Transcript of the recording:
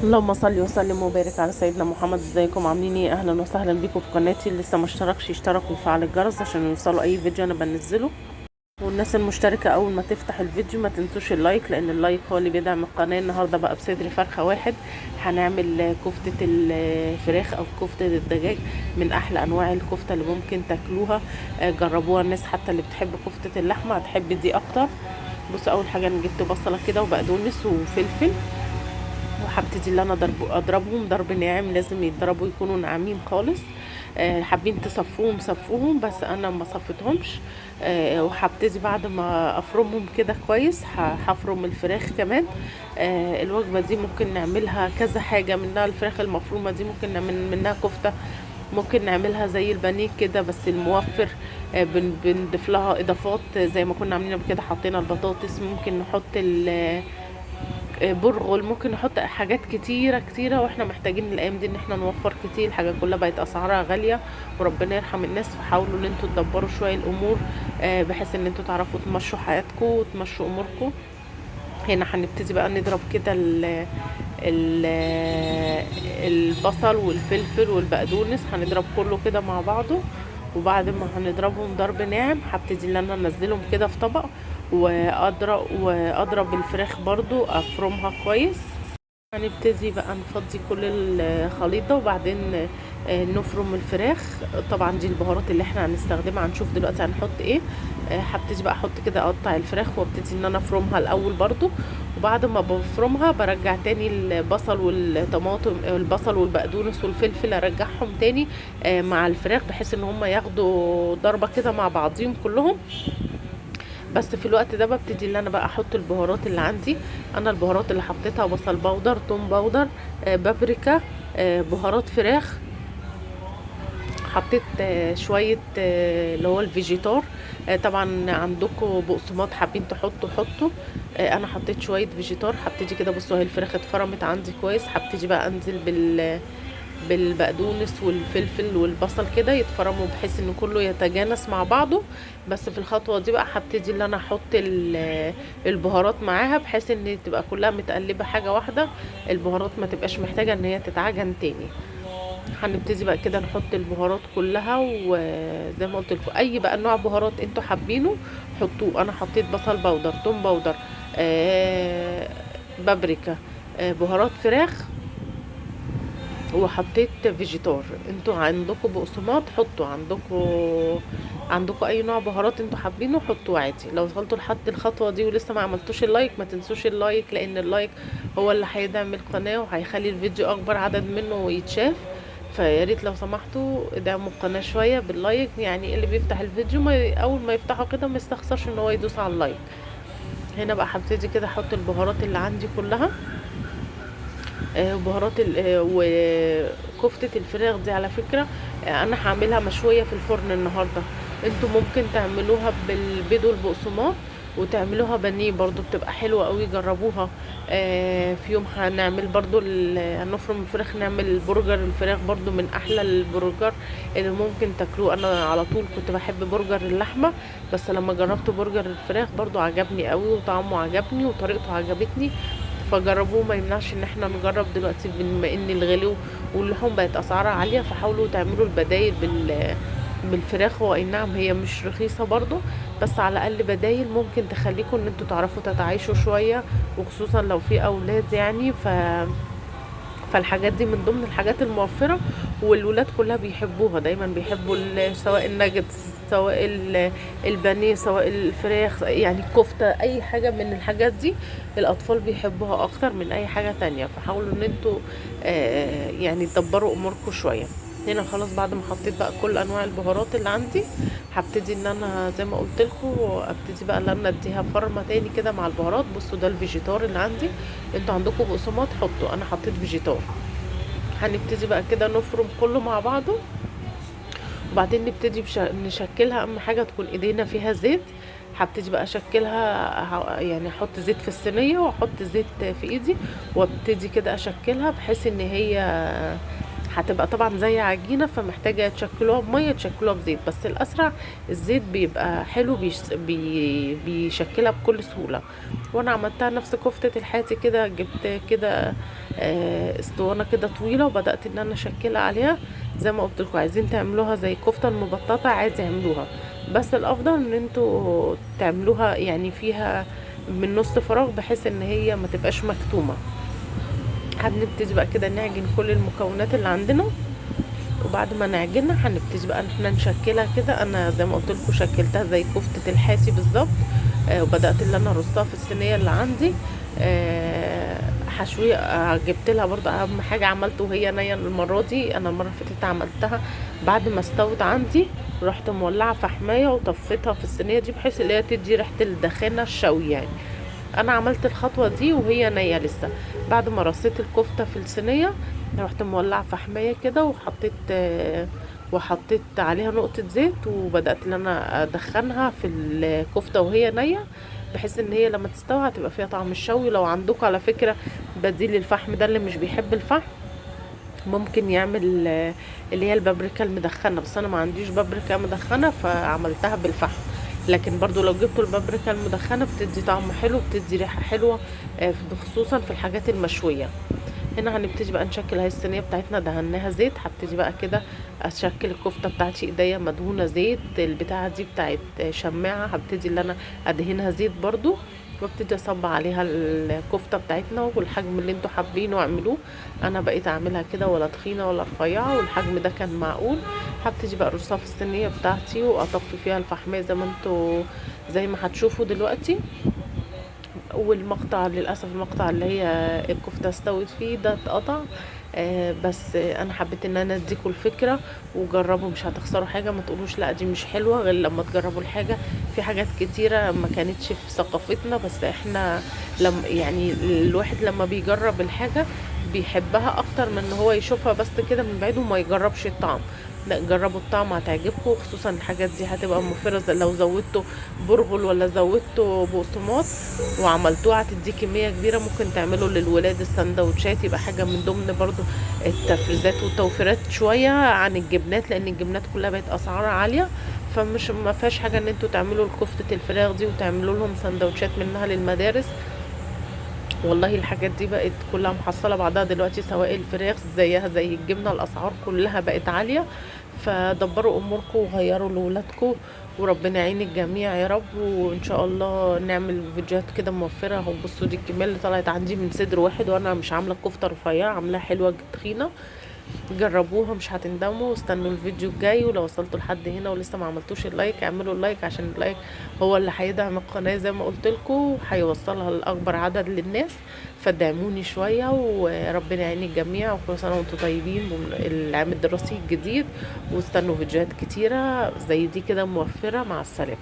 اللهم صل وسلم وبارك على سيدنا محمد. ازيكم عاملين ايه؟ اهلا وسهلا بيكم في قناتي. اللي لسه ما اشتركش يشترك ويفعل الجرس عشان يوصلوا اي فيديو انا بنزله. والناس المشتركه اول ما تفتح الفيديو ما تنسوش اللايك، لان اللايك هو اللي بيدعم القناه. النهارده بقى بصدر فرخه واحد هنعمل كفته الفراخ او كفته الدجاج، من احلى انواع الكفته اللي ممكن تاكلوها. جربوها، الناس حتى اللي بتحب كفته اللحمه هتحب دي اكتر. بصوا، اول حاجه انا جبت بصله كده وبقدونس وفلفل، وهبتدي ان انا اضربهم ضرب ناعم، لازم يتضربوا يكونوا ناعمين خالص. حابين تصفوهم صفوهم، بس انا ما صفتهمش. وهبتدي بعد ما افرمهم كده كويس هفرم الفراخ كمان. الوجبه دي ممكن نعملها كذا حاجه منها. الفراخ المفرومه دي ممكن نعمل منها كفته، ممكن نعملها زي البانيه كده بس الموفر. بنضيف لها اضافات زي ما كنا عاملين قبل كده، حطينا البطاطس، ممكن نحط برغل، ممكن نحط حاجات كتيرة كتيرة. واحنا محتاجين الايام دي ان احنا نوفر كتير، الحاجات كلها بقت اسعارها غالية وربنا يرحم الناس. فحاولوا ان انتوا تدبروا شوية الامور، بحيث ان انتوا تعرفوا تمشوا حياتكم وتمشوا اموركم. هنا هنبتدي بقى نضرب كده ال البصل والفلفل والبقدونس، هنضرب كله كده مع بعضه. وبعد ما هنضربهم ضرب ناعم هبتدي ان انا انزلهم كده في طبق، واضرب الفراخ برضو افرمها كويس. هنبتدي بقى نفضي كل الخليط ده، وبعدين نفرم الفراخ. طبعا دي البهارات اللي احنا هنستخدمها، هنشوف دلوقتي هنحط ايه. هبتدي بقى احط كده، اقطع الفراخ وابتدي ان انا افرمها الاول برضو. وبعد ما بفرمها برجع تاني البصل والطماطم، البصل والبقدونس والفلفل ارجعهم تاني مع الفراخ، بحيث ان هم ياخدوا ضربة كده مع بعضهم كلهم. بس في الوقت ده ببتدي ان انا بقى احط البهارات اللي عندي. انا البهارات اللي حطيتها بصل بودر، توم بودر، بابريكا، بهارات فراخ. حطيت شوية اللي هو الفيجيتار. طبعا عندكم بقسماط حابين تحطوا حطوا. انا حطيت شوية فيجيتار. هبتدي كده، بصوا اهي الفراخ اتفرمت عندي كويس. هبتدي بقى انزل بالبقدونس والفلفل والبصل كده يتفرموا، بحيث ان كله يتجانس مع بعضه. بس في الخطوه دي بقى هبتدي ان انا احط البهارات معاها، بحيث ان تبقى كلها متقلبه حاجه واحده. البهارات ما تبقاش محتاجه ان هي تتعجن تاني. هنبتدي بقى كده نحط البهارات كلها، وزي ما قلت لكم اي بقى نوع بهارات انتوا حابينه حطوه. انا حطيت بصل بودر، توم بودر، بابريكا، بهارات فراخ، وحطيت فيجيتار. انتوا عندكم بقسماط حطوا، عندكم اي نوع بهارات انتوا حابينه حطوا عادي. لو وصلتوا لحد الخطوه دي ولسه ما عملتوش اللايك، ما تنسوش اللايك، لان اللايك هو اللي هيدعم القناه وهيخلي الفيديو اكبر عدد منه ويتشاف. فيا ريت لو سمحتوا ادعموا القناه شويه باللايك، يعني اللي بيفتح الفيديو ما اول ما يفتحه كده ما يستخسرش ان هو يدوس على اللايك. هنا بقى هبتدي كده احط البهارات اللي عندي كلها. بهارات وكفتة الفراخ دي على فكرة انا هعملها مشوية في الفرن النهاردة. انتوا ممكن تعملوها بالبيض والبقسماط وتعملوها بانيه برضو، بتبقى حلوة قوي. جربوها. في يوم هنعمل برضو هنفرم الفراخ، نعمل برجر الفراخ برضو من احلى البرجر اللي ممكن تاكلوه. انا على طول كنت بحب برجر اللحمة، بس لما جربت برجر الفراخ برضو عجبني قوي، وطعمه عجبني وطريقته عجبتني. فجربوه، ما يمنعش ان احنا نجرب دلوقتي بما ان الغلو واللحوم بقت اسعارها عالية. فحاولوا تعملوا البدايل بالفراخ. هو اي نعم هي مش رخيصة برضو، بس على الاقل بدايل ممكن تخليكم ان انتوا تعرفوا تتعايشوا شوية، وخصوصا لو في اولاد يعني. فالحاجات دي من ضمن الحاجات الموفرة، والولاد كلها بيحبوها. دايما بيحبوا سواء الناجتس، سواء البانيه، سواء الفراخ، يعني الكفتة، اي حاجة من الحاجات دي الاطفال بيحبوها اكتر من اي حاجة تانية. فحاولوا ان انتوا يعني تدبروا اموركم شوية. هنا خلاص بعد ما حطيت بقى كل انواع البهارات اللي عندي، هبتدي ان انا زي ما قلت لكم ابتدي بقى ان انا اديها فرمه تاني كده مع البهارات. بصوا ده الفيجيتار اللي عندي. انتوا عندكم بقسماط حطوا، انا حطيت فيجيتار. هنبتدي بقى كده نفرم كله مع بعضه، وبعدين نبتدي نشكلها. اهم حاجه تكون ايدينا فيها زيت. هبتدي بقى اشكلها، يعني احط زيت في الصينيه واحط زيت في ايدي، وابتدي كده اشكلها بحيث ان هي هتبقى طبعا زي عجينة، فمحتاجة تشكلوها بمية تشكلوها بزيت، بس الأسرع الزيت بيبقى حلو، بيشكلها بكل سهولة. وانا عملتها نفس كفتة الحاتي كده، جبت كده اسطوانة كده طويلة، وبدأت ان انا اشكلها عليها. زي ما قلت لكم، عايزين تعملوها زي كفتة المبططة عادي اعملوها، بس الافضل ان انتوا تعملوها يعني فيها من نص فراغ، بحيث ان هي ما تبقاش مكتومة. هنبتدي بقى كده نعجن كل المكونات اللي عندنا، وبعد ما نعجنها هنبتدي بقى ان احنا نشكلها كده. انا زي ما قلت لكم شكلتها زي كفتة الحاتي بالظبط. وبدأت ان انا ارصها في الصينية اللي عندي. حشوية جبت لها برضه اهم حاجة عملته وهي نية. المرة دي انا المرة اللي فاتت عملتها بعد ما استوت عندي، رحت مولعة فحماية وطفيتها في الصينية دي، بحيث ان هي تدي ريحة الدخانة الشوي يعني. انا عملت الخطوة دي وهي نية لسه. بعد ما رصيت الكفتة في الصينية، رحت مولعة فحماية كده، وحطيت عليها نقطة زيت، وبدأت ان انا ادخنها في الكفتة وهي نية، بحيث ان هي لما تستوي هتبقى فيها طعم الشوي. لو عندكم على فكرة بديل الفحم ده، اللي مش بيحب الفحم ممكن يعمل اللي هي البابريكا المدخنة، بس انا ما عنديش بابريكا مدخنة فعملتها بالفحم. لكن برضو لو جبتوا البابريكا المدخنة بتدي طعم حلو، بتدي ريحة حلوة، خصوصا في الحاجات المشوية. هنا هنبتدي بقى نشكل. هاي الصينية بتاعتنا دهناها زيت، هبتدي بقى كده اشكل الكفتة بتاعتي، ايديا مدهونة زيت. البتاعة دي بتاعت شماعة، هبتدي ان انا ادهنها زيت برضو، وابتدي اصب عليها الكفتة بتاعتنا، والحجم اللي انتوا حابينه اعملوه. انا بقيت اعملها كده، ولا تخينة ولا رفيعة، والحجم ده كان معقول. هبتدي بقى ارصها في الصينية بتاعتي، واطفي فيها الفحمية زي ما انتوا زي ما هتشوفوا دلوقتي. والمقطع للاسف، المقطع اللي هي الكفته استوت فيه ده اتقطع. بس انا حبيت ان انا اديكم الفكره، وجربوا مش هتخسروا حاجه. ما تقولوش لا دي مش حلوه غير لما تجربوا الحاجه. في حاجات كتيره ما كانتش في ثقافتنا، بس احنا لما يعني الواحد لما بيجرب الحاجه بيحبها اكتر من ان هو يشوفها بس كده من بعيد وما يجربش الطعم. لا، جربوا الطعم هتعجبكم، خصوصا الحاجات دي هتبقى موفرة. لو زودتوا برغل ولا زودتوا بقسماط وعملتوها هتدي كمية كبيرة، ممكن تعملوا للولاد السندوتشات، يبقى حاجة من ضمن برضو التفريزات والتوفيرات شوية عن الجبنات، لان الجبنات كلها بقت اسعارها عالية. فمش ما فيهاش حاجة ان انتوا تعملوا الكفتة الفراخ دي وتعملوا لهم سندوتشات منها للمدارس. والله الحاجات دي بقت كلها محصلة بعضها دلوقتي، سواء الفراخ زيها زي الجبنة، الأسعار كلها بقت عالية. فدبروا أموركم وغيروا لولادكم، وربنا يعين الجميع يا رب. وإن شاء الله نعمل فيديوهات كده موفرة. اهو بصوا دي الكمية اللي طلعت عندي من صدر واحد، وأنا مش عاملة كفتة رفيعة، عاملاها حلوة تخينة. جربوها مش هتندموا. واستنوا الفيديو الجاي. ولو وصلتوا لحد هنا ولسه ما عملتوش اللايك، اعملوا اللايك، عشان اللايك هو اللي هيدعم القناة زي ما قلت لكم، هيوصلها لاكبر عدد للناس. فدعموني شوية، وربنا يعين الجميع، وكل سنة وانتم طيبين العام الدراسي الجديد. واستنوا فيديوهات كتيرة زي دي كده موفرة. مع السلامة.